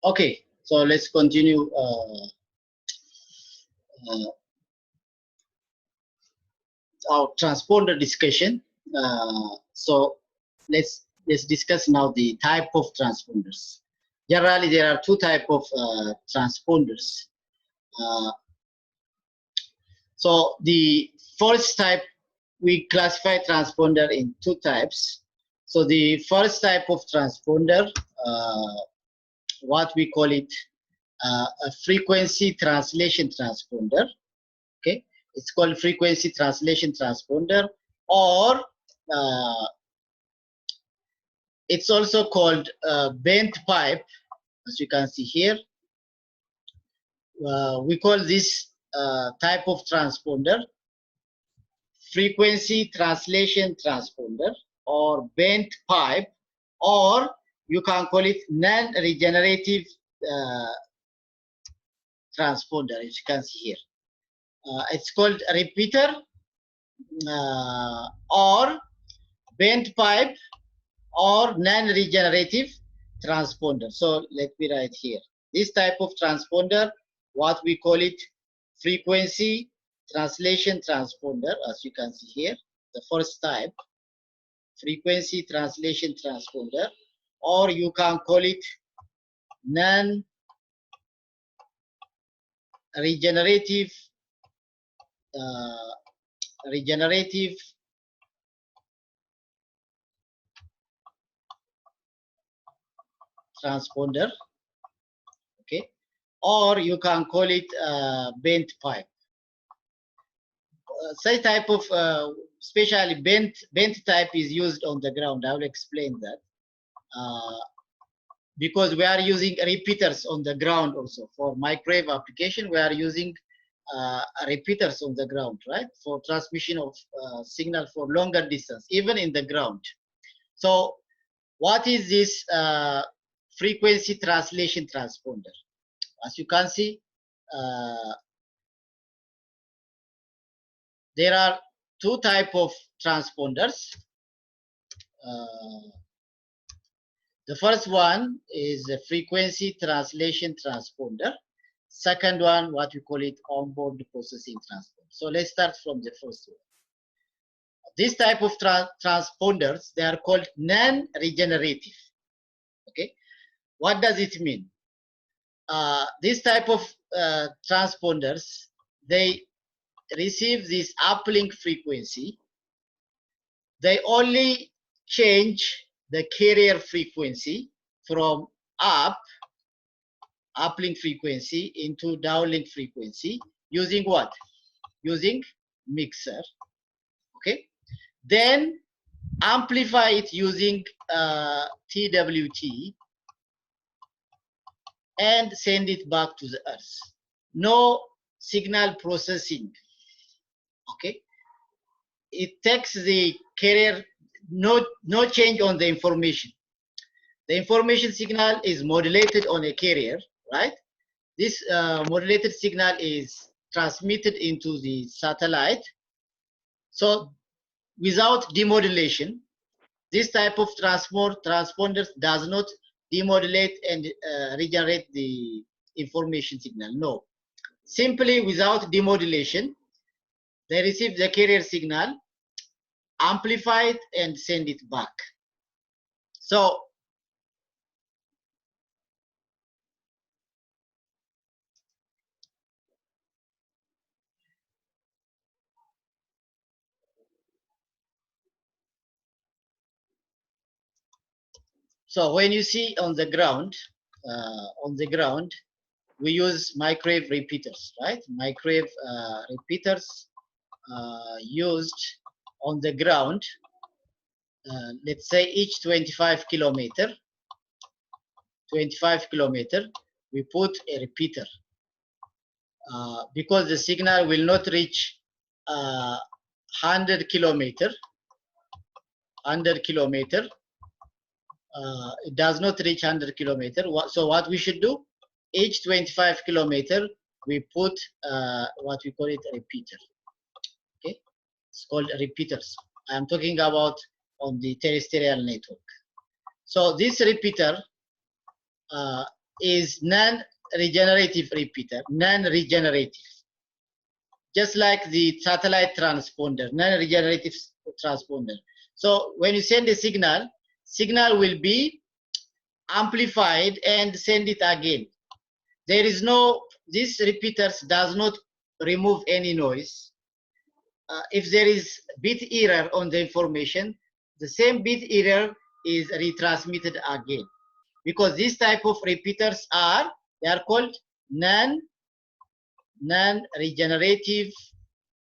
Okay, so let's continue our transponder discussion. So let's discuss now the type of transponders. Generally, there are two types of transponders. So the first type, we classify transponder in two types. So the first type of transponder, what we call it, a frequency translation transponder. Okay, it's called frequency translation transponder, or it's also called bent pipe, as you can see here. We call this type of transponder frequency translation transponder, or bent pipe, or you can call it non-regenerative transponder, as you can see here. It's called a repeater, or bent pipe, or non-regenerative transponder. So let me write here. This type of transponder, what we call it, frequency translation transponder, as you can see here. The first type, frequency translation transponder, or you can call it non-regenerative regenerative transponder, okay, or you can call it bent pipe. Such type of especially bent type is used on the ground. I will explain that because we are using repeaters on the ground also. For microwave application, we are using repeaters on the ground, right, for transmission of signal for longer distance, even in the ground. So what is this frequency translation transponder? As you can see, there are two types of transponders. The first one is a frequency translation transponder. Second one, what we call it, onboard processing transponder. So let's start from the first one. This type of transponders, they are called non-regenerative. Okay, what does it mean? This type of transponders, they receive this uplink frequency. They only change the carrier frequency from uplink frequency into downlink frequency using what? Using mixer. Okay. Then amplify it using TWT and send it back to the earth. No signal processing. Okay. It takes the carrier, no change on the information. The information signal is modulated on a carrier, right? This modulated signal is transmitted into the satellite. So without demodulation, this type of transponders does not demodulate and regenerate the information signal. No. Simply without demodulation, they receive the carrier signal, amplify it, and send it back. So when you see on the ground, we use microwave repeaters, right? Microwave repeaters used on the ground. Let's say each 25 kilometer, we put a repeater because the signal will not reach 100 kilometer. It does not reach 100 kilometer. So what we should do, each 25 kilometer, we put what we call it a repeater. Okay, it's called repeaters. I'm talking about on the terrestrial network. So this repeater is non-regenerative repeater, non-regenerative. Just like the satellite transponder, non-regenerative transponder. So when you send a signal, signal will be amplified and send it again. There is no, this repeaters does not remove any noise. If there is bit error on the information, the same bit error is retransmitted again. Because this type of repeaters are, they are called non-regenerative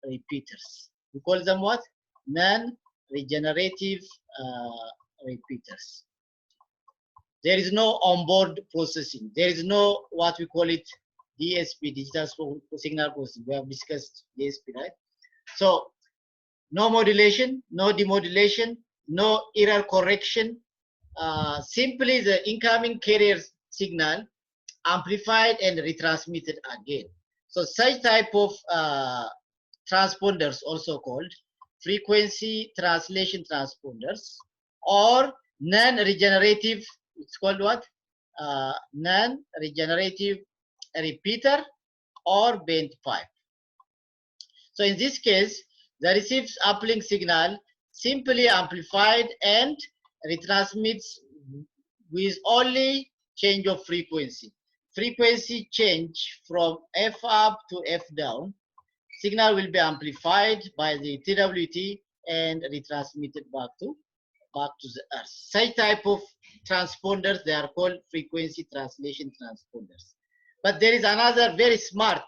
repeaters. We call them what? Non-regenerative repeaters. There is no onboard processing. There is no what we call it DSP, digital signal processing. We have discussed DSP, right? So no modulation, no demodulation, no error correction. Simply the incoming carrier signal amplified and retransmitted again. So such type of transponders, also called frequency translation transponders, or non-regenerative, it's called what? Non-regenerative repeater or bent pipe. So in this case, the received uplink signal simply amplified and retransmits with only change of frequency. Frequency change from F up to F down. Signal will be amplified by the TWT and retransmitted back to the earth. Such type of transponders, they are called frequency translation transponders. But there is another very smart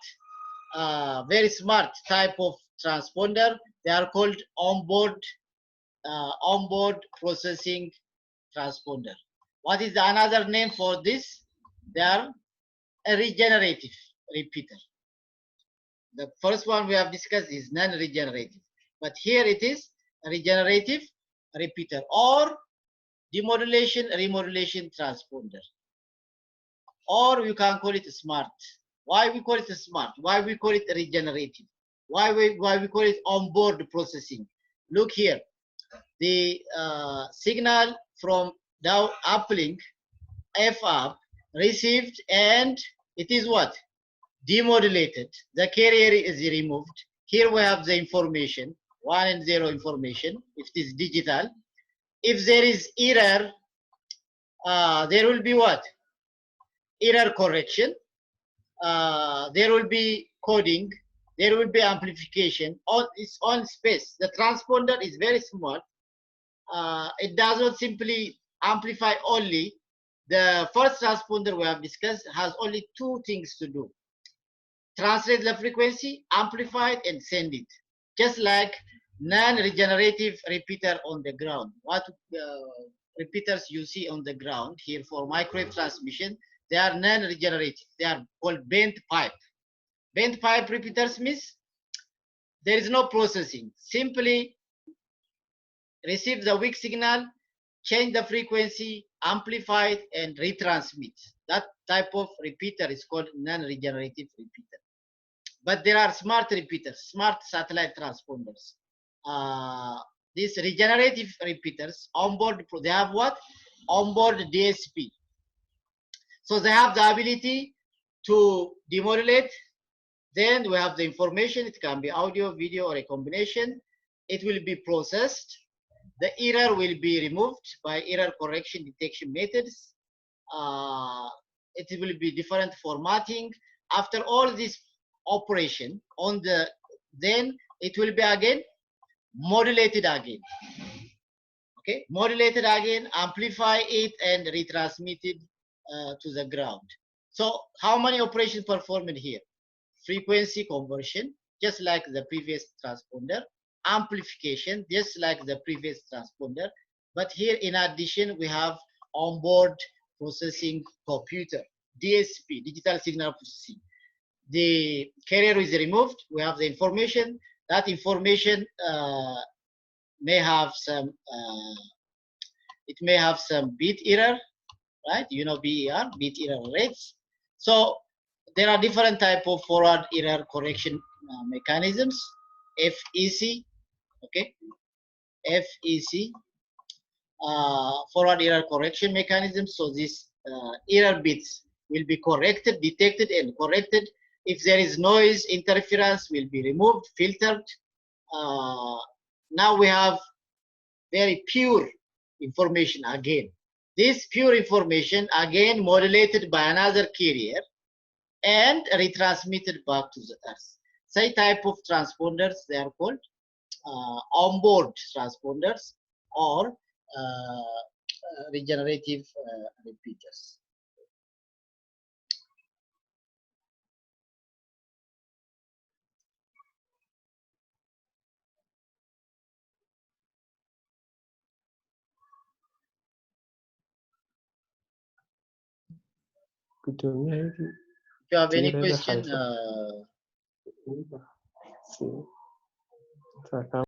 type of transponder. They are called onboard processing transponder. What is another name for this? They are a regenerative repeater. The first one we have discussed is non-regenerative, but here it is a regenerative repeater or demodulation remodulation transponder, or you can call it smart. Why we call it smart? Why we call it regenerative? Why we call it onboard processing? Look here, the signal from down uplink F up received, and it is what? Demodulated. The carrier is removed. Here we have the information, 1 and 0 information, if it is digital. If there is error, there will be what? Error correction. There will be coding. There will be amplification on its own space. The transponder is very smart. It does not simply amplify only. The first transponder we have discussed has only 2 things to do: translate the frequency, amplify it, and send it. Just like non-regenerative repeater on the ground. What repeaters you see on the ground here for microwave transmission, they are non-regenerative. They are called bent pipe. Bent pipe repeaters means there is no processing. Simply receive the weak signal, change the frequency, amplify it, and retransmit. That type of repeater is called non-regenerative repeater. But there are smart repeaters, smart satellite transponders. These regenerative repeaters, onboard, they have what? Onboard DSP. So they have the ability to demodulate. Then we have the information. It can be audio, video, or a combination. It will be processed. The error will be removed by error correction detection methods. It will be different formatting. After all this operation on the, then it will be again modulated again. Okay, modulated again, amplify it, and retransmitted to the ground. So how many operations performed here? Frequency conversion, just like the previous transponder. Amplification, just like the previous transponder. But here, in addition, we have onboard processing computer, DSP, digital signal processing. The carrier is removed. We have the information. That information may have some, it may have some bit error, right? You know BER, bit error rates. So there are different type of forward error correction mechanisms. FEC, okay, FEC, forward error correction mechanism. So these error bits will be corrected, detected and corrected. If there is noise interference will be removed, filtered. Now we have very pure information again. This pure information again modulated by another carrier and retransmitted back to the earth. Say type of transponders, they are called onboard transponders or regenerative repeaters. kutumia hivi If you have any Tengeneza question, si. Sasa